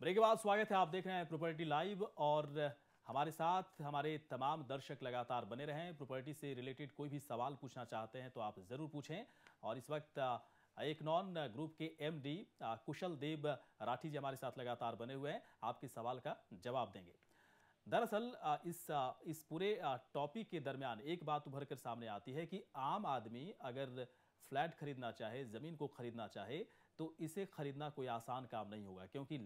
Break के बाद स्वागत है। आप देख रहे हैं प्रॉपर्टी लाइव और हमारे साथ हमारे तमाम दर्शक लगातार बने रहें। प्रॉपर्टी से रिलेटेड कोई भी सवाल पूछना चाहते हैं तो आप ज़रूर पूछें। और इस वक्त एक नॉन ग्रुप के एमडी कुशल देव राठी जी हमारे साथ लगातार बने हुए हैं, आपके सवाल का जवाब देंगे। दरअसल इस पूरे टॉपिक के दरमियान एक बात उभर कर सामने आती है कि आम आदमी अगर फ्लैट खरीदना चाहे, ज़मीन को खरीदना चाहे, तो इसे खरीदना कोई आसान काम नहीं होगा, क्योंकि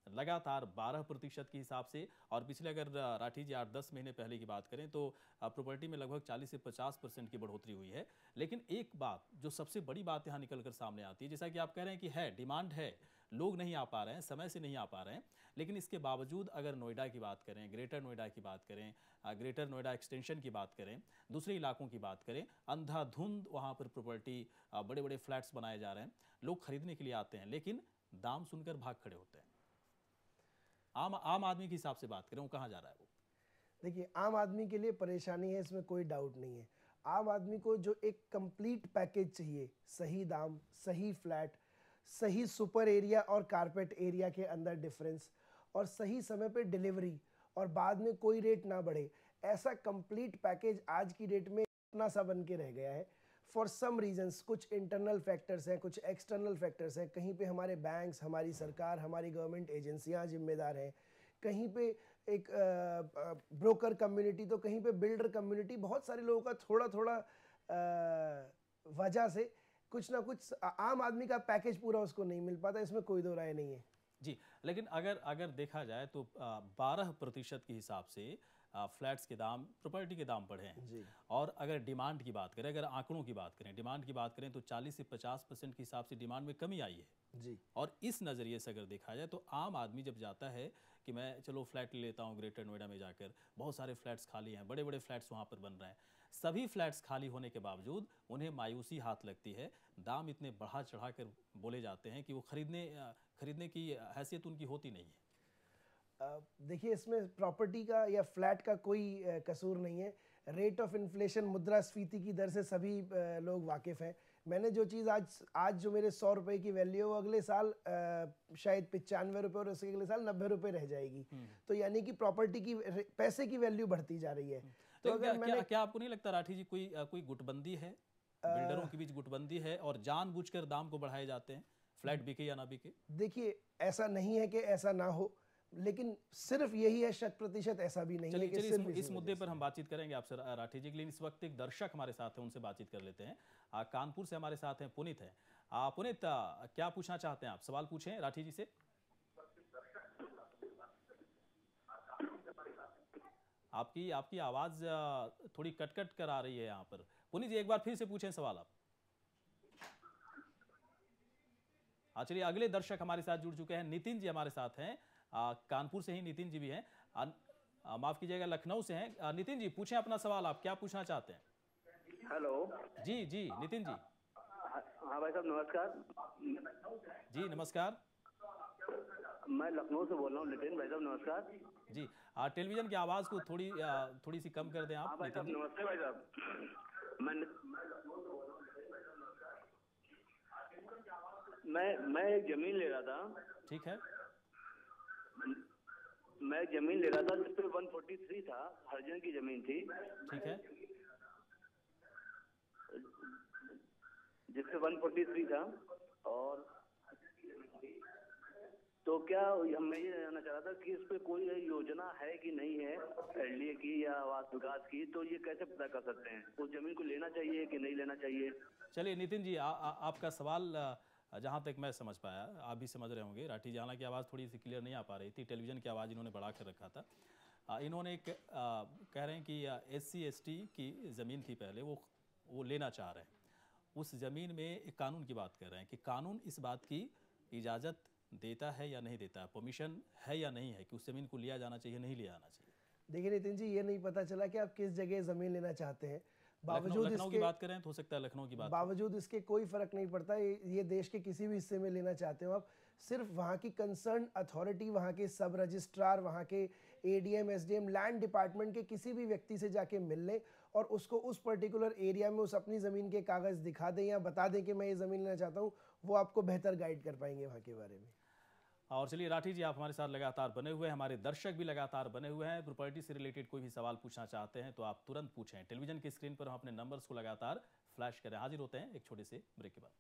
लगातार 12% के हिसाब से, और पिछले अगर राठी जी 8-10 महीने पहले की बात करें तो प्रॉपर्टी में लगभग 40 से 50% की बढ़ोतरी हुई है। लेकिन एक बात जो सबसे बड़ी बात यहाँ निकल कर सामने आती है, जैसा कि आप कह रहे हैं कि है डिमांड है, लोग नहीं आ पा रहे हैं, समय से नहीं आ पा रहे हैं, लेकिन इसके बावजूद अगर नोएडा की बात करें, ग्रेटर नोएडा की बात करें, ग्रेटर नोएडा एक्सटेंशन की बात करें, दूसरे इलाकों की बात करें, अंधाधुंध वहाँ पर प्रॉपर्टी, बड़े बड़े फ्लैट्स बनाए जा रहे हैं, लोग खरीदने के लिए आते हैं, लेकिन दाम सुनकर भाग खड़े होते हैं। आम आदमी के हिसाब से बात करें, वो कहाँ जा रहा है? वो देखिए, आम आदमी के लिए परेशानी है, इसमें कोई डाउट नहीं है। आम आदमी को जो एक कंप्लीट पैकेज चाहिए, सही दाम, सही फ्लैट, सही सुपर एरिया और कारपेट एरिया के अंदर डिफरेंस, और सही समय पे डिलीवरी, और बाद में कोई रेट ना बढ़े, ऐसा कंप्लीट पैकेज आज की डेट में इतना सा बन के रह गया है। फॉर सम रीजंस, कुछ इंटरनल फैक्टर्स हैं, कुछ एक्सटर्नल फैक्टर्स हैं, कहीं पे हमारे बैंक्स, हमारी सरकार, हमारी गवर्नमेंट एजेंसियां जिम्मेदार हैं, कहीं पे एक ब्रोकर कम्युनिटी, तो कहीं पे बिल्डर कम्युनिटी, बहुत सारे लोगों का थोड़ा थोड़ा वजह से कुछ ना कुछ आम आदमी का पैकेज पूरा उसको नहीं मिल पाता, इसमें कोई दो राय नहीं है जी। लेकिन अगर देखा जाए तो 12% के हिसाब से फ्लैट्स के दाम, प्रॉपर्टी के दाम बढ़े हैं जी। और अगर डिमांड की बात करें, अगर आंकड़ों की बात करें, डिमांड की बात करें तो 40 से 50% के हिसाब से डिमांड में कमी आई है जी। और इस नज़रिए से अगर देखा जाए तो आम आदमी जब जाता है कि मैं चलो फ्लैट ले लेता हूँ ग्रेटर नोएडा में जाकर, बहुत सारे फ्लैट्स खाली हैं, बड़े बड़े फ्लैट्स वहाँ पर बन रहे हैं, सभी फ्लैट्स खाली होने के बावजूद उन्हें मायूसी हाथ लगती है। दाम इतने बढ़ा चढ़ा कर बोले जाते हैं कि वो खरीदने की हैसियत उनकी होती नहीं है। देखिए, इसमें प्रॉपर्टी का या फ्लैट का कोई कसूर नहीं है। रेट ऑफ इन्फ्लेशन, मुद्रास्फीति की दर से सभी लोग वाकिफ़ हैं। मैंने जो चीज़ आज जो मेरे 100 रुपये की वैल्यू है, वो अगले साल शायद 95 रुपये और उसके अगले साल 90 रुपये रह जाएगी। तो यानी कि प्रॉपर्टी की, पैसे की वैल्यू बढ़ती जा रही है। तो अगर क्या आपको नहीं लगता राठी जी कोई गुटबंदी है, बिल्डरों के बीच गुटबंदी है और जानबूझकर दाम को बढ़ाए जाते हैं, फ्लैट बिके या ना बिके? देखिए, ऐसा नहीं है कि ऐसा ना हो, लेकिन सिर्फ यही है, 100% ऐसा भी नहीं है कि चलिए इस मुद्दे पर हम बातचीत करेंगे आपसे राठी जी। के लिए इस वक्त एक दर्शक हमारे साथ हैं, उनसे बातचीत कर लेते हैं। कानपुर से हमारे साथ हैं पुनीत हैं। पुनीत, क्या पूछना चाहते हैं आप? सवाल पूछें राठी जी से। आपकी आवाज थोड़ी कट कर आ रही है यहाँ पर। पुनीत जी, एक बार फिर से पूछें सवाल आप। चलिए, अगले दर्शक हमारे साथ जुड़ चुके हैं, नितिन जी हमारे साथ हैं। कानपुर से ही नितिन जी भी हैं, माफ कीजिएगा लखनऊ से हैं। नितिन जी, पूछें अपना सवाल, आप क्या पूछना चाहते हैं? हेलो जी जी नितिन जी। हाँ भाई साहब, नमस्कार। जी नमस्कार। मैं लखनऊ से बोल रहा हूँ, नितिन भाई साहब नमस्कार जी। टेलीविजन की आवाज को थोड़ी सी कम कर दें आप। हाँ भाई साहब, नमस्ते भाई साहब। मैं एक जमीन ले रहा था। ठीक है। मैं जमीन ले रहा था जिसपे 143 था, हर्जन की जमीन थी। ठीक है। जिसपे 143 था, और तो क्या मैं ये जानना चाह रहा था कि इस पे कोई योजना है कि नहीं है, एलडीए की या आवास विकास की, तो ये कैसे पता कर सकते हैं? उस जमीन को लेना चाहिए कि नहीं लेना चाहिए? चलिए नितिन जी, आपका सवाल जहाँ तक मैं समझ पाया, आप भी समझ रहे होंगे। राठी जी, हालांकि आवाज़ थोड़ी सी क्लियर नहीं आ पा रही थी, टेलीविज़न की आवाज़ इन्होंने बढ़ा कर रखा था। इन्होंने एक कह रहे हैं कि SC ST की ज़मीन थी पहले, वो लेना चाह रहे हैं। उस ज़मीन में एक कानून की बात कर रहे हैं कि कानून इस बात की इजाज़त देता है या नहीं देता, परमिशन है या नहीं है कि उस ज़मीन को लिया जाना चाहिए, नहीं लिया जाना चाहिए। देखिए नितिन जी, ये नहीं पता चला कि आप किस जगह ज़मीन लेना चाहते हैं। बावजूद लखनऊ की बात करें तो हो सकता है लखनऊ की बात, बावजूद इसके कोई फर्क नहीं पड़ता। ये देश के किसी भी हिस्से में लेना चाहते हो आप, सिर्फ वहाँ की कंसर्न अथॉरिटी, वहाँ के सब रजिस्ट्रार, वहाँ के ADM SDM, लैंड डिपार्टमेंट के किसी भी व्यक्ति से जाके मिल लें और उसको उस पर्टिकुलर एरिया में उस अपनी ज़मीन के कागज़ दिखा दें या बता दें कि मैं ये ज़मीन लेना चाहता हूँ, वो आपको बेहतर गाइड कर पाएंगे वहाँ के बारे में। और चलिए राठी जी, आप हमारे साथ लगातार बने हुए हैं, हमारे दर्शक भी लगातार बने हुए हैं। प्रॉपर्टी से रिलेटेड कोई भी सवाल पूछना चाहते हैं तो आप तुरंत पूछें। टेलीविजन की स्क्रीन पर हम अपने नंबर्स को लगातार फ्लैश करें। हाजिर होते हैं एक छोटे से ब्रेक के बाद।